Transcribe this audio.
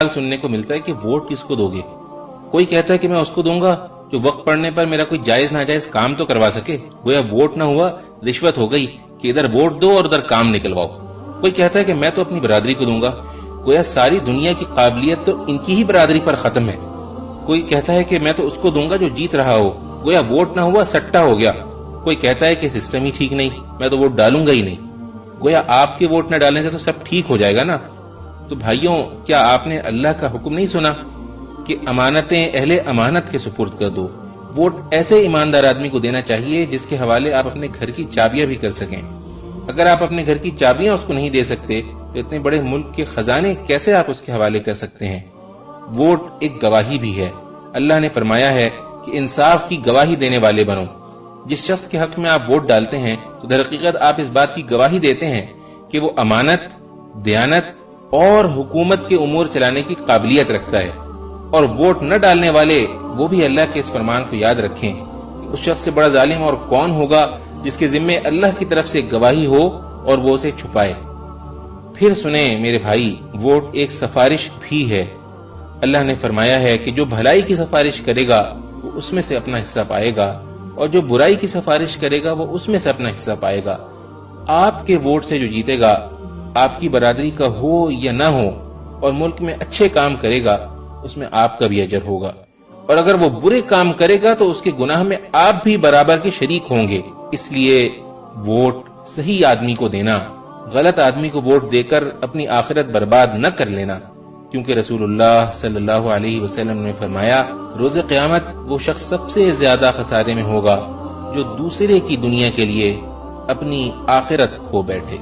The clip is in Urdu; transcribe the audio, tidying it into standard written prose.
سننے کو ملتا ہے کہ ووٹ کس کو دو گے. کوئی کہتا ہے کہ میں اس کو دوں گا جو وقت پڑنے پر میرا کوئی جائز ناجائز کام تو کروا سکے. گویا ووٹ نہ ہوا رشوت ہو گئی کہ ادھر ووٹ دو اور ادھر کام نکلواؤ. کوئی کہتا ہے کہ میں تو اپنی برادری کو دوں گا. گویا ساری دنیا کی قابلیت تو ان کی ہی برادری پر ختم ہے. کوئی کہتا ہے کہ میں تو اس کو دوں گا جو جیت رہا ہو. گویا ووٹ نہ ہوا سٹا ہو گیا. کوئی کہتا ہے کہ سسٹم ہی ٹھیک نہیں, میں تو ووٹ ڈالوں گا ہی نہیں. گویا آپ کے ووٹ نہ ڈالنے سے تو سب ٹھیک ہو جائے گا نا. تو بھائیوں, کیا آپ نے اللہ کا حکم نہیں سنا کہ امانتیں اہل امانت کے سپرد کر دو؟ ووٹ ایسے ایماندار آدمی کو دینا چاہیے جس کے حوالے آپ اپنے گھر کی چابیاں بھی کر سکیں. اگر آپ اپنے گھر کی چابیاں اس کو نہیں دے سکتے تو اتنے بڑے ملک کے خزانے کیسے آپ اس کے حوالے کر سکتے ہیں؟ ووٹ ایک گواہی بھی ہے. اللہ نے فرمایا ہے کہ انصاف کی گواہی دینے والے بنو. جس شخص کے حق میں آپ ووٹ ڈالتے ہیں تو در حقیقت آپ اس بات کی گواہی دیتے ہیں کہ وہ امانت, دیانت اور حکومت کے امور چلانے کی قابلیت رکھتا ہے. اور ووٹ نہ ڈالنے والے وہ بھی اللہ کے اس فرمان کو یاد رکھیں کہ اس شخص سے بڑا ظالم اور کون ہوگا جس کے ذمے اللہ کی طرف سے گواہی ہو اور وہ اسے چھپائے. پھر سنیں میرے بھائی, ووٹ ایک سفارش بھی ہے. اللہ نے فرمایا ہے کہ جو بھلائی کی سفارش کرے گا وہ اس میں سے اپنا حصہ پائے گا, اور جو برائی کی سفارش کرے گا وہ اس میں سے اپنا حصہ پائے گا. آپ کے ووٹ سے جو جیتے گا, آپ کی برادری کا ہو یا نہ ہو, اور ملک میں اچھے کام کرے گا, اس میں آپ کا بھی اجر ہوگا. اور اگر وہ برے کام کرے گا تو اس کے گناہ میں آپ بھی برابر کے شریک ہوں گے. اس لیے ووٹ صحیح آدمی کو دینا, غلط آدمی کو ووٹ دے کر اپنی آخرت برباد نہ کر لینا. کیونکہ رسول اللہ صلی اللہ علیہ وسلم نے فرمایا, روز قیامت وہ شخص سب سے زیادہ خسارے میں ہوگا جو دوسرے کی دنیا کے لیے اپنی آخرت کھو بیٹھے.